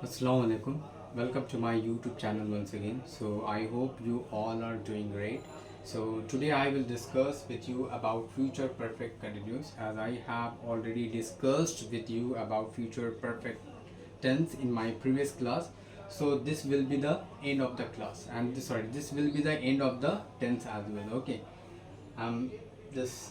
Assalamu alaikum. Welcome to my YouTube channel once again. So I hope you all are doing great. So today I will discuss with you about future perfect continuous, as I have already discussed with you about future perfect tense in my previous class. So this will be the end of the class, and this will be the end of the tense as well. Okay, I'm just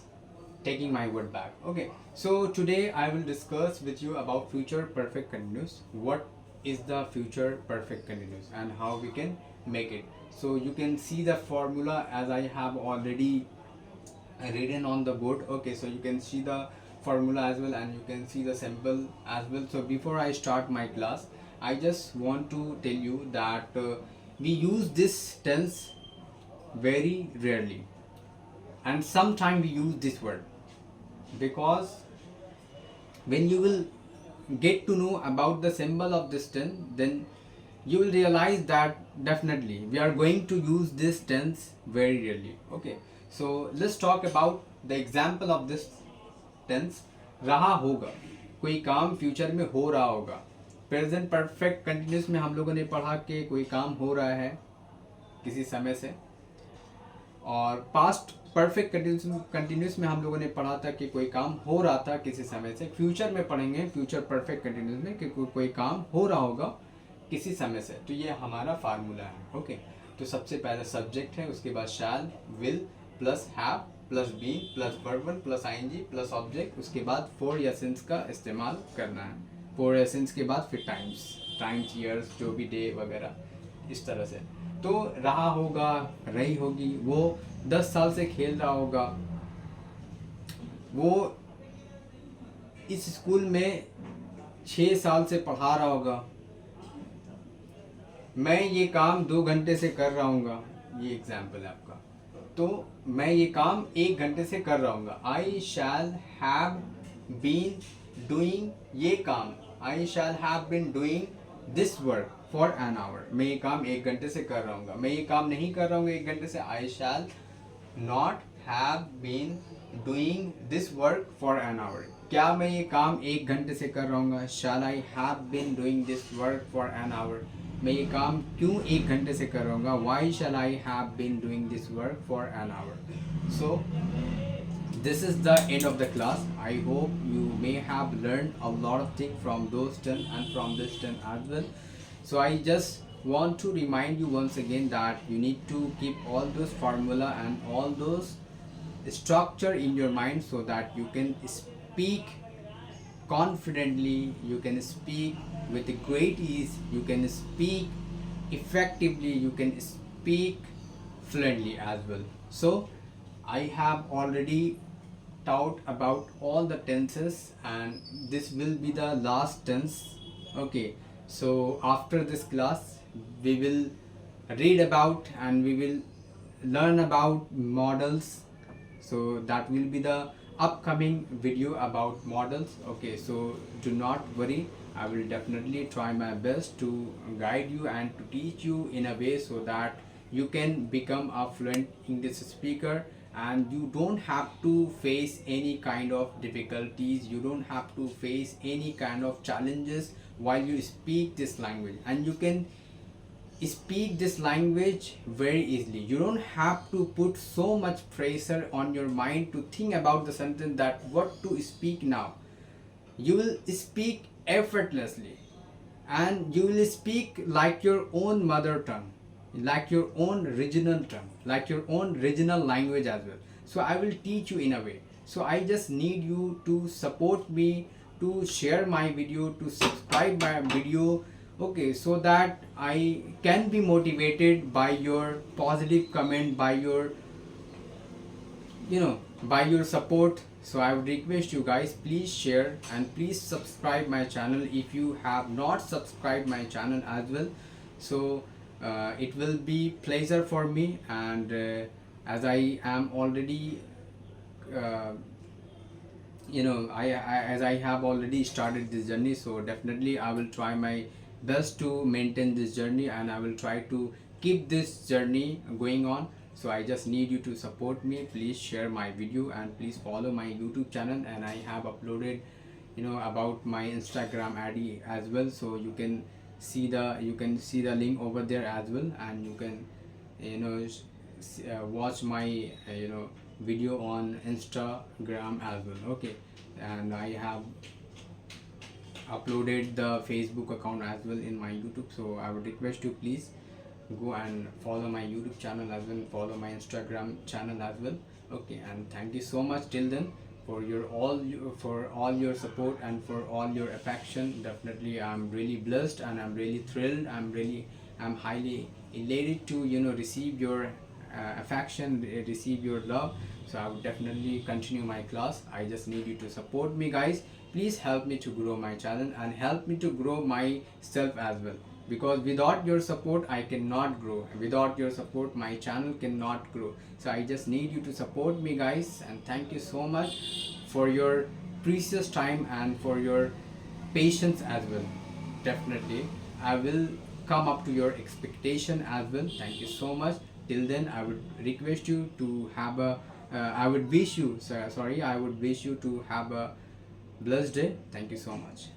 taking my word back. Okay, so today I will discuss with you about future perfect continuous. What is the future perfect continuous and how we can make it? So you can see the formula as I have already written on the board. Okay, so you can see the formula as well, and you can see the sample as well. So before I start my class, I just want to tell you that we use this tense very rarely, and sometimes we use this word, because when you will get to know about the symbol of this tense, then you will realize that definitely we are going to use this tense very rarely. Okay, so let's talk about the example of this tense. रहा होगा, कोई काम future में हो रहा होगा. Present perfect continuous में हम लोगों ने पढ़ा कि कोई काम हो रहा है किसी समय से, और पास्ट परफेक्ट कंटिन्यूस में हम लोगों ने पढ़ा था कि कोई काम हो रहा था किसी समय से. फ्यूचर में पढ़ेंगे फ्यूचर परफेक्ट कंटिन्यूस में कि कोई काम हो रहा होगा किसी समय से. तो ये हमारा फार्मूला है. ओके, तो सबसे पहले सब्जेक्ट है, उसके बाद shall, will plus have plus been plus verb one plus ING plus object, उसके बाद फोर या सिंस का इस्तेमाल करना है. फोर या सिंस के बाद फिर टाइम्स ईयर्स, जो भी डे वगैरह, इस तरह से. तो रहा होगा, रही होगी, वो 10 साल से खेल रहा होगा, वो इस स्कूल में 6 साल से पढ़ा रहा होगा, मैं ये काम 2 घंटे से कर रहा हूँगा. ये एग्जाम्पल है आपका. तो मैं ये काम 1 घंटे से कर रहा हूँगा. I shall have been doing ये काम, I shall have been doing this work for an hour. मैं ये काम 1 घंटे से कर रहा हूँ. मैं ये काम नहीं कर रहा हूँ 1 घंटे से. I shall not have been doing this work for an hour. क्या मैं ये काम 1 घंटे से कर रहा हूँ? Shall I have been doing this work for an hour. मैं ये काम क्यों 1 घंटे से कर रहा हूँ? Why shall I have been doing this work for an hour. So this is the end of the class. I hope you may have learned a lot of things from those 10 and from this 10 as well. So I just want to remind you once again that you need to keep all those formula and all those structure in your mind, so that you can speak confidently, you can speak with great ease, you can speak effectively, you can speak fluently as well. So I have already taught about all the tenses, and this will be the last tense. Okay, so after this class we will read about and we will learn about models. So that will be the upcoming video about models. Okay, so do not worry, I will definitely try my best to guide you and to teach you in a way so that you can become a fluent English speaker, and you don't have to face any kind of difficulties, you don't have to face any kind of challenges while you speak this language, and you can speak this language very easily. You don't have to put so much pressure on your mind to think about the sentence that what to speak now. You will speak effortlessly, and you will speak like your own mother tongue, like your own regional tongue, like your own regional language as well. So I will teach you in a way. So I just need you to support me, to share my video, to subscribe my video. Okay, so that I can be motivated by your positive comment, by your by your support. So I would request you guys, please share and please subscribe my channel if you have not subscribed my channel as well. So it will be pleasure for me, and as I am already as I have already started this journey, so definitely I will try my best to maintain this journey, and I will try to keep this journey going on. So I just need you to support me. Please share my video and please follow my YouTube channel, and I have uploaded about my Instagram ID as well, so you can you can see the link over there as well, and you can watch my video on Instagram as well. Okay, and I have uploaded the Facebook account as well in my YouTube, so I would request you, please go and follow my YouTube channel as well, follow my Instagram channel as well. Okay, and thank you so much till then for all your support and for all your affection. Definitely I'm really blessed and I'm really thrilled. I'm highly elated to receive your affection, receive your love. So I would definitely continue my class. I just need you to support me, guys. Please help me to grow my channel and help me to grow myself as well, because without your support I cannot grow. Without your support my channel cannot grow. So I just need you to support me, guys, and thank you so much for your precious time and for your patience as well. Definitely I will come up to your expectation as well. Thank you so much. Till then I would request you to have a I would wish you to have a blessed day. Thank you so much.